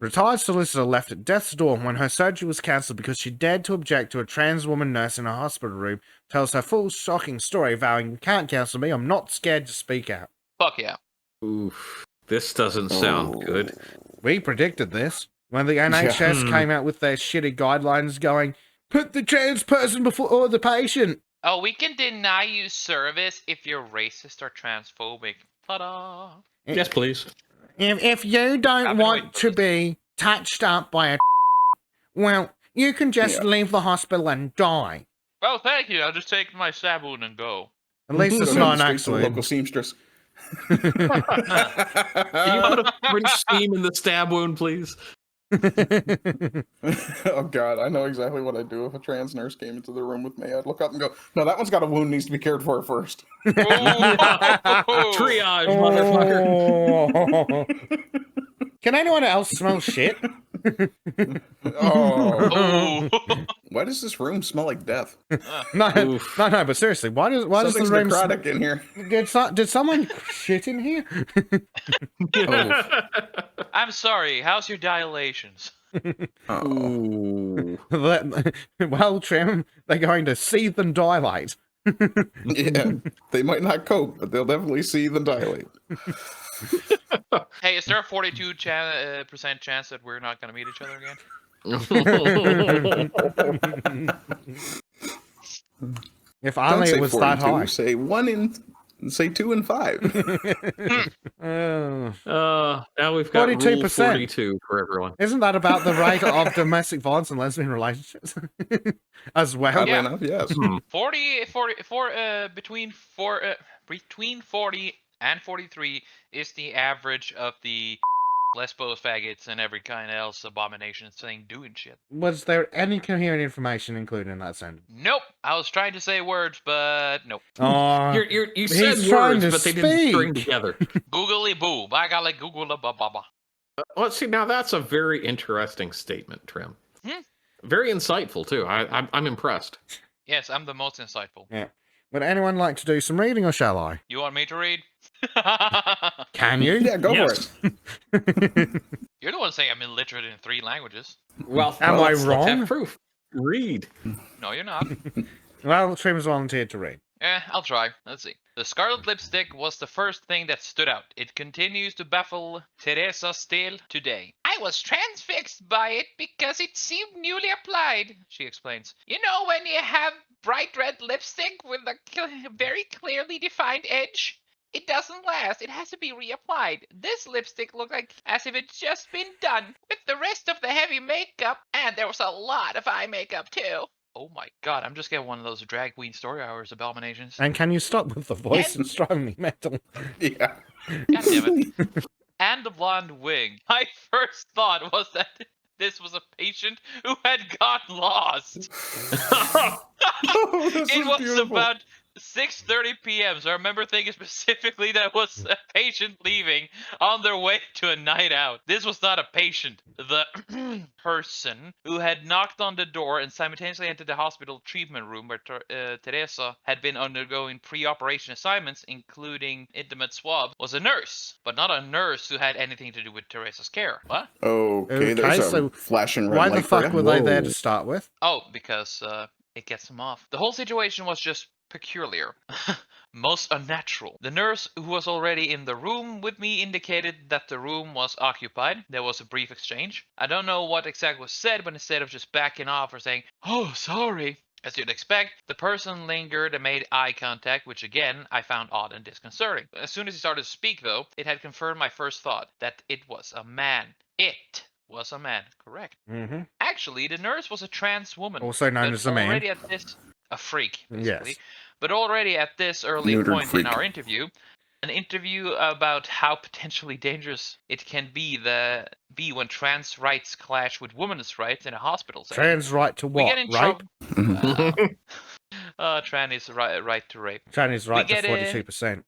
Retired solicitor left at death's door when her surgery was cancelled because she dared to object to a trans woman nurse in a hospital room, tells her full shocking story, vowing, "You can't cancel me, I'm not scared to speak out." Fuck yeah. Oof. This doesn't sound good. We predicted this. When the NHS came out with their shitty guidelines going, "Put the trans person before the patient." Oh, we can deny you service if you're racist or transphobic. Ta-da! Yes, please. If you don't want to be touched up by a well, you can just leave the hospital and die. Oh, thank you. I'll just take my stab wound and go. At least it's not an accident. Local seamstress. Can you put a French steam in the stab wound, please? Oh god, I know exactly what I'd do if a trans nurse came into the room with me. I'd look up and go, "No, that one's got a wound, needs to be cared for first." Triage, motherfucker. Can anyone else smell shit? Oh. Why does this room smell like death? No, but seriously, why does Something's the room necrotic in here? Did someone shit in here? I'm sorry. How's your dilations? Ooh. Well, Trim, they're going to seethe and dilate. Yeah, they might not cope, but they'll definitely seethe and dilate. Hey, is there a 42% chance that we're not going to meet each other again? If only it was that high. Say 2 and 5. Now we've got 42%. rule 42 for everyone. Isn't that about the rate of domestic violence and lesbian relationships as well? Oddly enough, yes. between 40 and 43 is the average of the lesbos, faggots, and every kind of else abomination thing doing shit. Was there any coherent information included in that sentence? Nope. I was trying to say words, but nope. Oh, You said he's trying words, to but they didn't string speak. together. Googly boo. I got like Google ba ba ba. Let's see. Now that's a very interesting statement, Trim. Very insightful too. I'm impressed. Yes, I'm the most insightful. Yeah. Would anyone like to do some reading, or shall I? You want me to read? Can you? Yeah, go for it. You're the one saying I'm illiterate in 3 languages. Well, Am I let's wrong? have proof. Read. No, you're not. Well, Trim's volunteered to read. I'll try. Let's see. The scarlet lipstick was the first thing that stood out. It continues to baffle Teresa still today. I was transfixed by it because it seemed newly applied, she explains. You know when you have bright red lipstick with a very clearly defined edge? It doesn't last. It has to be reapplied. This lipstick looked like as if it's just been done with the rest of the heavy makeup, and there was a lot of eye makeup too. Oh my god, I'm just getting one of those drag queen story hours abominations. And can you stop with the voice and strongly metal? Yeah. God damn it. And the blonde wig. My first thought was that this was a patient who had gotten lost. It was beautiful. about 6:30 p.m. So I remember thinking specifically that was a patient leaving on their way to a night out. This was not a patient. The person who had knocked on the door and simultaneously entered the hospital treatment room where Teresa had been undergoing pre-operation assignments, including intimate swabs, was a nurse, but not a nurse who had anything to do with Teresa's care. What? Okay, there's so a flashing red Why light the for fuck you. were they there Whoa. to start with? Oh, because it gets them off. The whole situation was just peculiar. Most unnatural. The nurse who was already in the room with me indicated that the room was occupied. There was a brief exchange. I don't know what exactly was said, but instead of just backing off or saying, "Oh, sorry," as you'd expect, the person lingered and made eye contact, which again, I found odd and disconcerting. As soon as he started to speak, though, it had confirmed my first thought, that it was a man. It was a man, correct. Mm-hmm. Actually, the nurse was a trans woman. Also known but as a man. already at this, a freak, basically. Yes. But already at this early Neutered point freak. in our interview, an interview about how potentially dangerous it can be when trans rights clash with women's rights in a hospital setting. Trans right to We what? get in Rape? trouble. Trans is right to rape. Trans right to get 42%.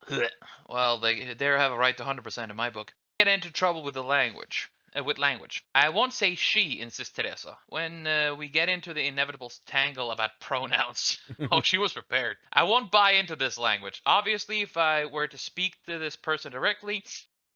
Well, they have a right to 100% in my book. Get into trouble with the language. With language. I won't say she, insists Teresa. When we get into the inevitable tangle about pronouns. Oh, she was prepared. I won't buy into this language. Obviously, if I were to speak to this person directly,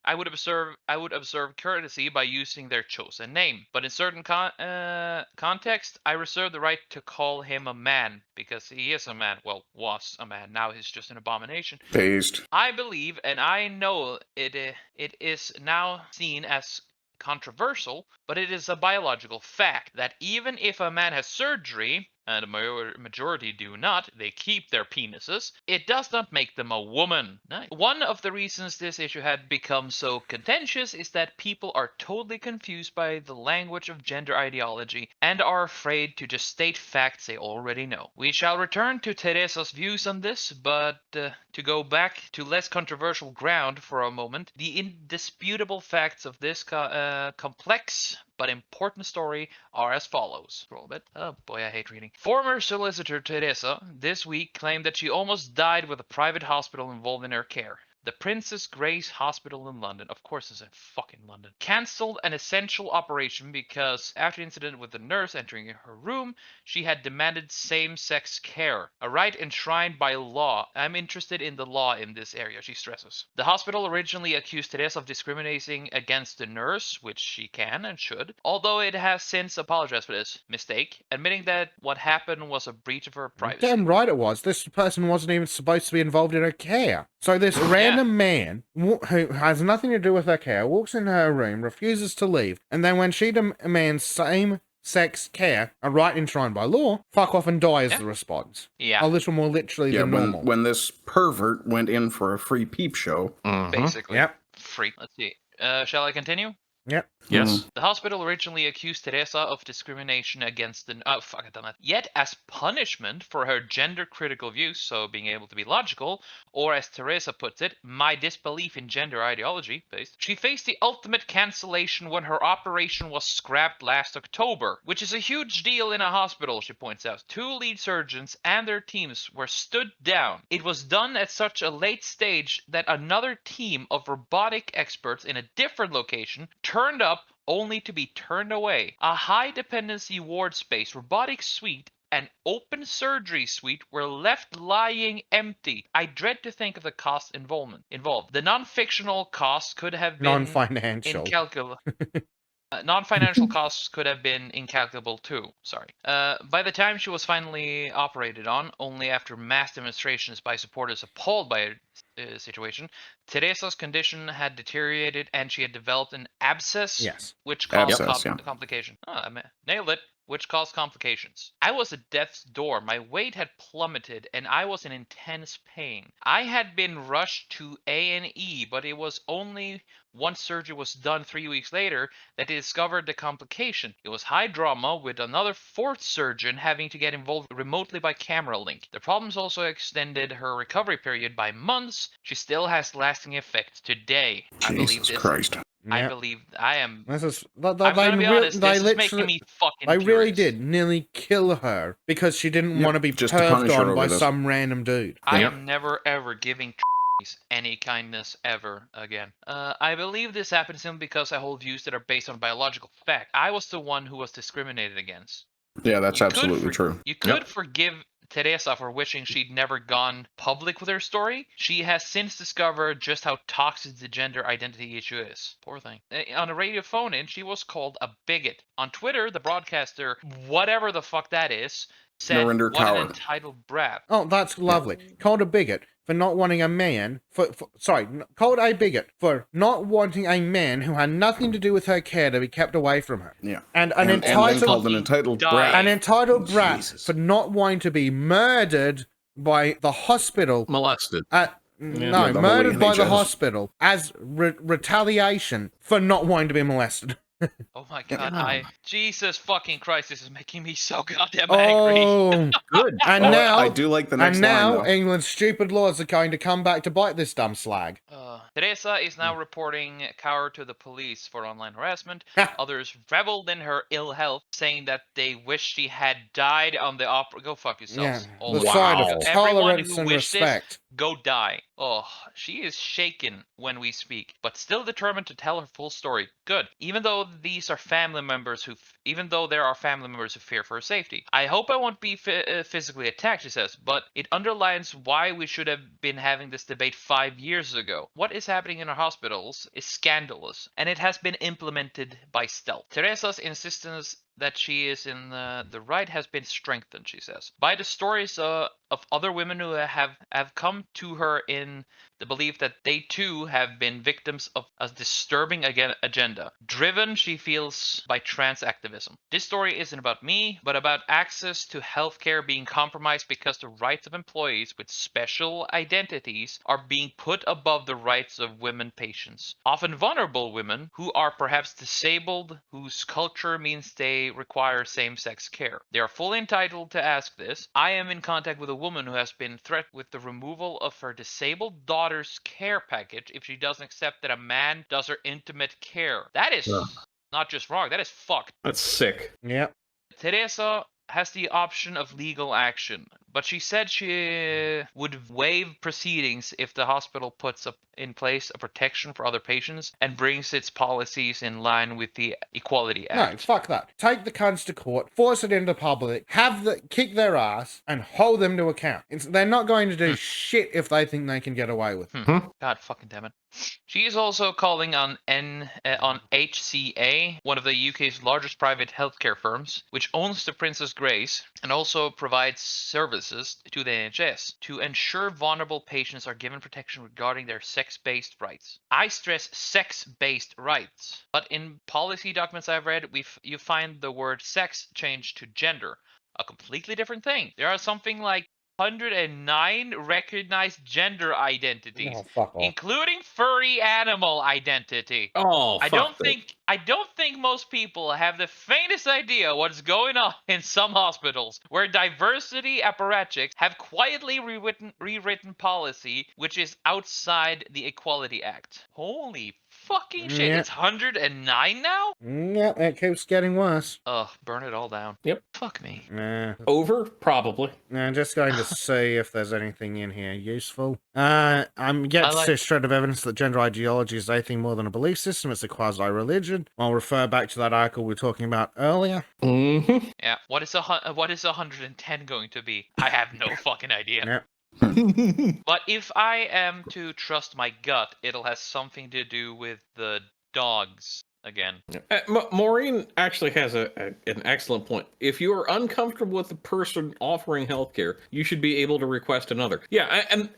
I would observe courtesy by using their chosen name. But in certain context, I reserve the right to call him a man because he is a man. Well, was a man. Now he's just an abomination. Based. I believe, and I know it is now seen as controversial, but it is a biological fact that even if a man has surgery, and a majority do not, they keep their penises, it does not make them a woman. One of the reasons this issue had become so contentious is that people are totally confused by the language of gender ideology and are afraid to just state facts they already know. We shall return to Teresa's views on this, but to go back to less controversial ground for a moment, the indisputable facts of this complex but important story are as follows. Roll a bit. Oh boy, I hate reading. Former solicitor Teresa this week claimed that she almost died with a private hospital involved in her care. The Princess Grace Hospital in London, of course it's in fucking London, cancelled an essential operation because after the incident with the nurse entering her room, she had demanded same-sex care, a right enshrined by law. I'm interested in the law in this area, she stresses. The hospital originally accused Teresa of discriminating against the nurse, which she can and should, although it has since apologized for this mistake, admitting that what happened was a breach of her privacy. Damn right it was. This person wasn't even supposed to be involved in her care. So this random man who has nothing to do with her care walks in her room, refuses to leave, and then when she demands same-sex care, a right enshrined by law, fuck off and die is the response. Yeah. A little more literally than normal. When this pervert went in for a free peep show. Basically. Yep. Freak. Let's see. Shall I continue? Yep. Yes. The hospital originally accused Teresa of discrimination against the... Oh, fuck, I've done that. Yet, as punishment for her gender-critical views, so being able to be logical, or as Teresa puts it, my disbelief in gender ideology, based, she faced the ultimate cancellation when her operation was scrapped last October, which is a huge deal in a hospital, she points out. 2 lead surgeons and their teams were stood down. It was done at such a late stage that another team of robotic experts in a different location turned up only to be turned away. A high dependency ward space, robotic suite, and open surgery suite were left lying empty. I dread to think of the cost involved. The non-fictional costs could have been Non-financial. incalculable. Non-financial costs could have been incalculable too. Sorry. By the time she was finally operated on, only after mass demonstrations by supporters appalled by her situation, Teresa's condition had deteriorated and she had developed an abscess, Yes. which caused Abscess, complication. Oh, I nailed it. Which caused complications. I was at death's door. My weight had plummeted and I was in intense pain. I had been rushed to A&E, but it was only once surgery was done 3 weeks later that they discovered the complication. It was high drama, with another 4th surgeon having to get involved remotely by camera link. The problems also extended her recovery period by months. She still has lasting effects today. Jesus Christ. I Yep. believe I am. This is I'm gonna be honest. This is making me fucking. They really furious. did nearly kill her because she didn't want to be just to perved punish her on over by this. some random dude. I Yep. am never ever giving any kindness ever again. I believe this happened simply because I hold views that are based on biological fact. I was the one who was discriminated against. Yeah, that's absolutely true. You could forgive Teresa for wishing she'd never gone public with her story. She has since discovered just how toxic the gender identity issue is. Poor thing. On a radio phone-in, she was called a bigot. On Twitter, the broadcaster, whatever the fuck that is, said, Narinder "What Kaur. an entitled brat." Oh, that's lovely. Called a bigot for not wanting a man. Called a bigot for not wanting a man who had nothing to do with her care to be kept away from her. Yeah. And an And then called entitled an entitled Die. brat. an entitled brat Jesus. for not wanting to be murdered by the hospital. Molested. No, the murdered whole by the NHS. hospital as retaliation for not wanting to be molested. Oh my god, Jesus fucking Christ, this is making me so goddamn angry. Oh, Good. and Oh, now I do like the next and now line, though. England's stupid laws are going to come back to bite this dumb slag. Teresa is now reporting Kaur to the police for online harassment. Others reveled in her ill health, saying that they wish she had died on the opera. Go fuck Yeah, yourselves. all the of you. side Wow. of Everyone tolerance who and wished this, respect. go die. Oh, she is shaken when we speak, but still determined to tell her full story. Good. Even though there are family members who fear for her safety. I hope I won't be physically attacked, she says, but it underlines why we should have been having this debate 5 years ago. What is happening in our hospitals is scandalous, and it has been implemented by stealth. Teresa's insistence that she is in the right has been strengthened, she says, by the stories of other women who have come to her in the belief that they too have been victims of a disturbing agenda, driven, she feels, by trans activism. This story isn't about me, but about access to healthcare being compromised because the rights of employees with special identities are being put above the rights of women patients, often vulnerable women who are perhaps disabled, whose culture means they require same-sex care. They are fully entitled to ask this. I am in contact with a woman who has been threatened with the removal of her disabled daughter's care package if she doesn't accept that a man does her intimate care. That is not just wrong, that is fucked. That's sick. Yep. Teresa has the option of legal action, but she said she would waive proceedings if the hospital puts up in place a protection for other patients and brings its policies in line with the Equality Act. No, fuck that. Take the cunts to court, force it into public, kick their ass, and hold them to account. They're not going to do shit if they think they can get away with it. God fucking damn it. She is also calling on HCA, one of the UK's largest private healthcare firms, which owns the Princess Grace and also provides services to the NHS, to ensure vulnerable patients are given protection regarding their sex-based rights. I stress sex-based rights, but in policy documents I've read, you find the word sex changed to gender, a completely different thing. There are something like 109 recognized gender identities, Oh, fuck off. including furry animal identity. Oh, I don't think most people have the faintest idea what's going on in some hospitals where diversity apparatchiks have quietly rewritten policy which is outside the Equality Act. Holy fucking shit! Yeah. It's 109 now. Yep, it keeps getting worse. Ugh, burn it all down. Yep. Fuck me. Nah. Over? Probably. I'm just going to see if there's anything in here useful. I'm yet to see a shred of evidence that gender ideology is anything more than a belief system. It's a quasi-religion. I'll refer back to that article we were talking about earlier. Mm-hmm. Yeah. What is 110 going to be? I have no fucking idea. Yep. But if I am to trust my gut, it'll have something to do with the dogs again. Maureen actually has an excellent point. If you are uncomfortable with the person offering healthcare, you should be able to request another. Yeah, and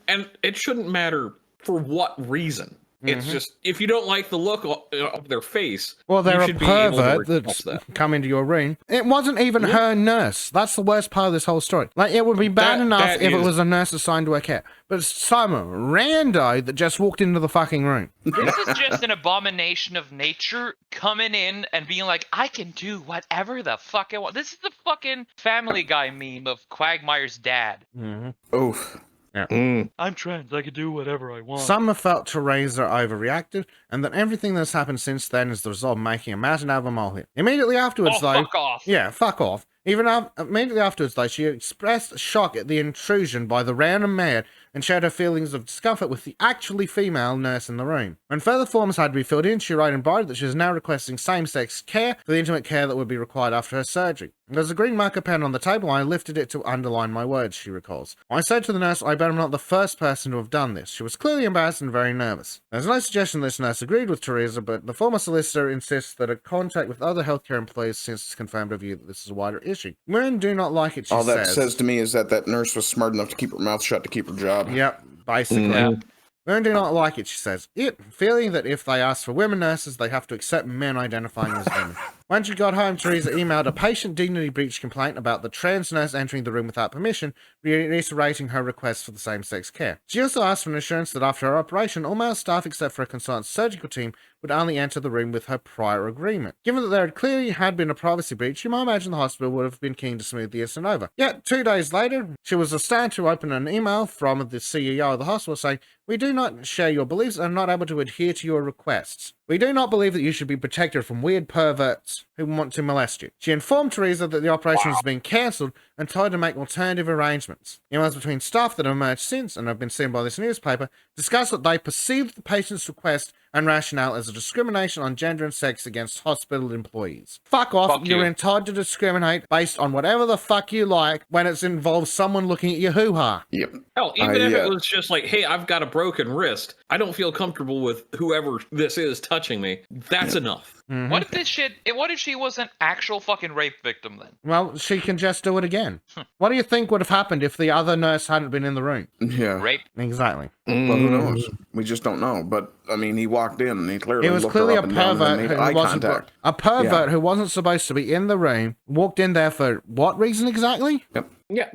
it shouldn't matter for what reason. It's just, if you don't like the look of their face, well, they're you a should be able to pervert request that's that. come into your room. It wasn't even her nurse. That's the worst part of this whole story. Like, it would be bad enough if it was a nurse assigned to her care, but it's some rando that just walked into the fucking room. This is just an abomination of nature coming in and being like, I can do whatever the fuck I want. This is the fucking Family Guy meme of Quagmire's dad. Mm-hmm. Oof. Yeah. I'm trans, I can do whatever I want. Some have felt Teresa overreacted, and that everything that's happened since then is the result of making a mountain out of a molehill. Immediately afterwards, though... fuck off! Yeah, fuck off. Immediately afterwards, though, she expressed shock at the intrusion by the random man and shared her feelings of discomfort with the actually female nurse in the room. When further forms had to be filled in, she wrote in Bright that she is now requesting same-sex care for the intimate care that would be required after her surgery. There's a green marker pen on the table, and I lifted it to underline my words, she recalls. I said to the nurse, I bet I'm not the first person to have done this. She was clearly embarrassed and very nervous. There's no suggestion this nurse agreed with Teresa, but the former solicitor insists that a contact with other healthcare employees since it's confirmed her view that this is a wider issue. Women do not like it, she All that says. says to me is that nurse was smart enough to keep her mouth shut to keep her job. Yep, basically. Yeah. Women do not like it, she says. Feeling that if they ask for women nurses, they have to accept men identifying as women. When she got home, Teresa emailed a patient dignity breach complaint about the trans nurse entering the room without permission, reiterating her request for the same-sex care. She also asked for an assurance that after her operation, all male staff except for a consultant surgical team would only enter the room with her prior agreement. Given that there clearly had been a privacy breach, you might imagine the hospital would have been keen to smooth the incident over. Yet, 2 days later, she was astounded to open an email from the CEO of the hospital saying, "We do not share your beliefs and are not able to adhere to your requests. We do not believe that you should be protected from weird perverts trans who want to molest you. She informed Teresa that the operation has been cancelled and told her to make alternative arrangements. Emails between staff that have emerged since and have been seen by this newspaper discuss that they perceived the patient's request and rationale as a discrimination on gender and sex against hospital employees. Fuck off, Fuck you're you. entitled to discriminate based on whatever the fuck you like when it involves someone looking at your hoo-ha. Yep. Hell, even if yeah. it was just like, hey, I've got a broken wrist. I don't feel comfortable with whoever this is touching me. That's enough. What if this shit? What if she was an actual fucking rape victim then? Well, she can just do it again. What do you think would have happened if the other nurse hadn't been in the room? Yeah. Rape? Exactly. Well, who knows? We just don't know. But I mean, he walked in and he clearly It was looked clearly her a up and down and then pervert made who eye wasn't contact. a pervert Yeah. who wasn't supposed to be in the room. Walked in there for what reason exactly? Yeah,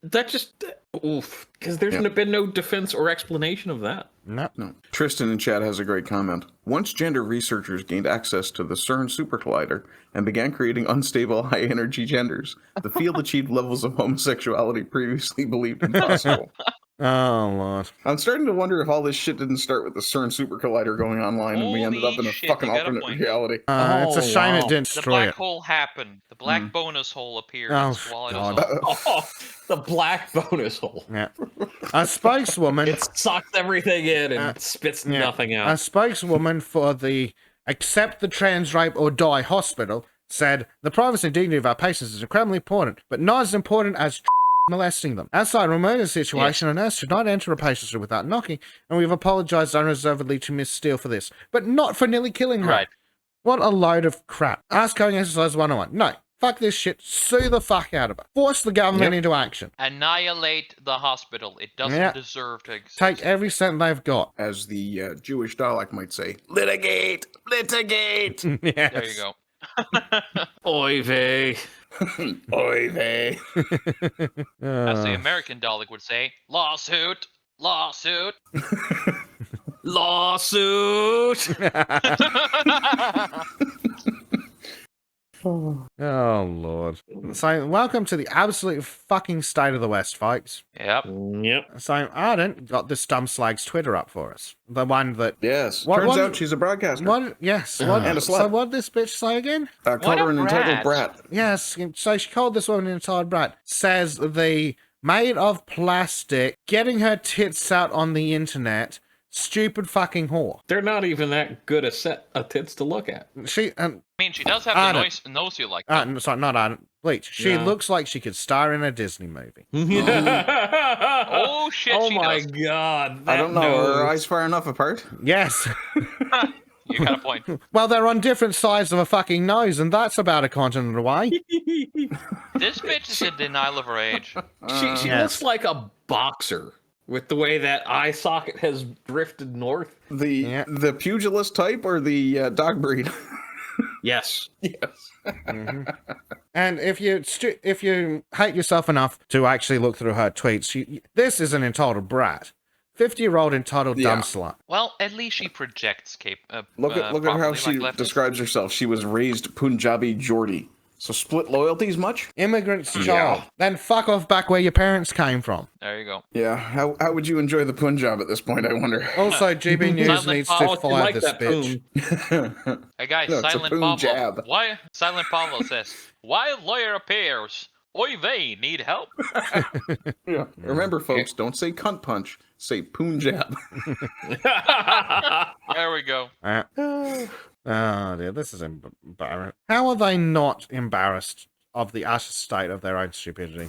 that just oof, because there's been no defense or explanation of that. No. No. Tristan in chat has a great comment. Once gender researchers gained access to the CERN Super Collider and began creating unstable high-energy genders, the field achieved levels of homosexuality previously believed impossible. Oh lord. I'm starting to wonder if all this shit didn't start with the CERN Super Collider going online and we ended up in a Holy shit, fucking you got a alternate point. reality. It's a Oh, shame wow. it didn't The destroy black it. hole happened. The black bonus hole appeared Oh, and swallowed God. us all. Oh, the black bonus hole. Yeah. A spokeswoman. It sucks everything in and spits Yeah. nothing A out. spokeswoman for the Accept the Trans Rape or Die hospital said the privacy and dignity of our patients is incredibly important, but not as important as molesting them. Outside a emergency situation, a nurse should not enter a patient's room without knocking, and we've apologized unreservedly to Miss Steele for this, but not for nearly killing her. Right. What a load of crap. Ask coding exercise 101. No. Fuck this shit. Sue the fuck out of it. Force the government into action. Annihilate the hospital. It doesn't Yeah. deserve to exist. Take every cent they've got. As the Jewish Dalek might say, litigate! Litigate! Yes. There you go. Oy vey. Oy vey. As the American Dalek would say, lawsuit, lawsuit. Lawsuit. Oh, Lord. So, welcome to the absolute fucking state of the West, folks. Yep. Yep. So, Ardent got this dumb slag's Twitter up for us. The one that... Yes. What- Turns what- out she's a broadcaster. What? Yes. What, And a slut. so, what did this bitch say again? Called What her a an entitled brat. brat. Yes. So, she called this woman an entitled brat. Says the made of plastic getting her tits out on the internet. Stupid fucking whore. They're not even that good a set of tits to look at. She... I mean, she does have I the don't- nose you like. sorry, not Ardent. Bleach. She No. looks like she could star in a Disney movie. Oh, shit, Oh she my does. god. I don't know. nose. Are her eyes far enough apart? Yes. You got a point. Well, they're on different sides of a fucking nose, and that's about a continent away. This bitch is in denial of her age. She Yes. looks like a boxer with the way that eye socket has drifted north. The pugilist type or the dog breed? Yes. Yes. And if you hate yourself enough to actually look through her tweets, this is an entitled brat. 50-year-old entitled dumb Yeah. slut. Well, at least she projects Look at how properly, she like leftists. describes herself. She was raised Punjabi Geordie. So split loyalties much? Immigrant's Yeah. child. Then fuck off back where your parents came from. There you go. Yeah. How would you enjoy the Punjab at this point, I wonder? Also, GB News Silent needs Paul, to if you fire like this that bitch. poon. Hey guys, No, it's a Silent Punjab. Pablo. Why? Silent Pablo says, "While lawyer appears, oy vey, need help." Yeah. Remember, folks, don't say cunt punch. Say Punjab. There we go. Oh dear, this is embarrassing. How are they not embarrassed of the utter state of their own stupidity?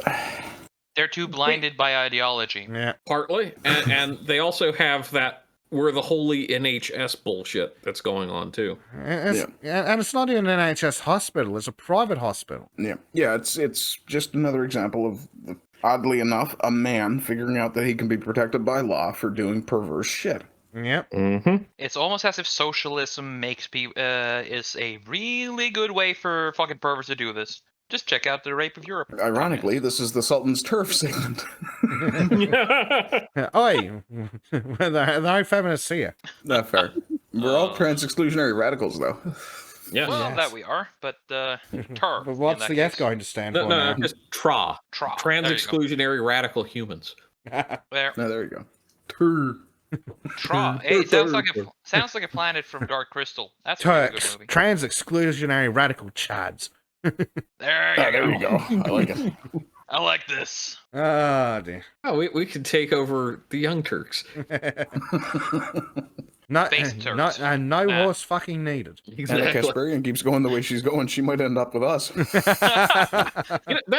They're too blinded by ideology. Yeah. Partly. And they also have that we're the holy NHS bullshit that's going on too. And it's not even an NHS hospital, it's a private hospital. Yeah. Yeah, it's just another example of, oddly enough, a man figuring out that he can be protected by law for doing perverse shit. Yep. Mm-hmm. It's almost as if socialism makes people is a really good way for fucking perverts to do this. Just check out the Rape of Europe. Ironically, this is the Sultan's turf segment. Oi, the feminists here. Not fair. We're all trans exclusionary radicals, though. Yeah. Well, Yes. that we are, but TER. But what's the F going to stand No, for no, now? no, just TRA. Tra. Trans There you go. exclusionary radical humans. There. No, there you go. Tur. It sounds like a planet from Dark Crystal. That's a really good Turks, movie. trans-exclusionary radical chads. There you go. I like it. I like this. Oh, dear. Oh, we could take over the Young Turks. No, Face Turks. no Nah. horse fucking needed. And if Casparian keeps going the way she's going, she might end up with us. That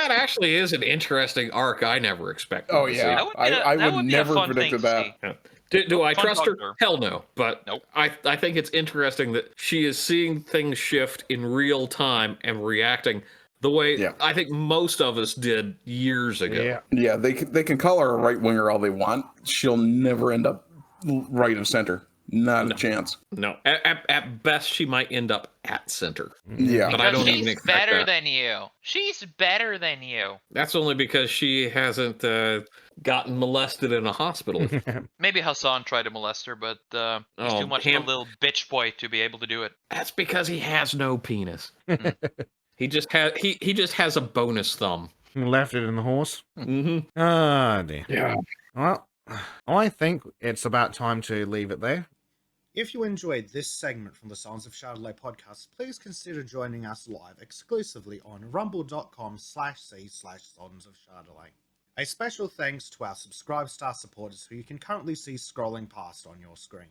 actually is an interesting arc I never expected. Oh to see. yeah, That would be I that would would be a never fun predicted thing to that. see. Do I Fun trust her? doctor. Hell no. But Nope. I think it's interesting that she is seeing things shift in real time and reacting the way Yeah. I think most of us did years ago. Yeah. Yeah, they can call her a right winger all they want. She'll never end up right of center. Not a chance. No. At best, she might end up at center. Yeah. But I Because don't even she's expect better that. than you. She's better than you. That's only because she hasn't gotten molested in a hospital. Maybe Hassan tried to molest her, but he's Oh, too much of a little bitch boy to be able to do it. That's because he has no penis. He just has a bonus thumb. Left it in the horse. Mm-hmm. Oh, dear. Yeah. Well, I think it's about time to leave it there. If you enjoyed this segment from the Sons of Shadowley podcast, please consider joining us live exclusively on rumble.com/c/Sons of Shadowley. A special thanks to our Subscribe Star supporters who you can currently see scrolling past on your screen.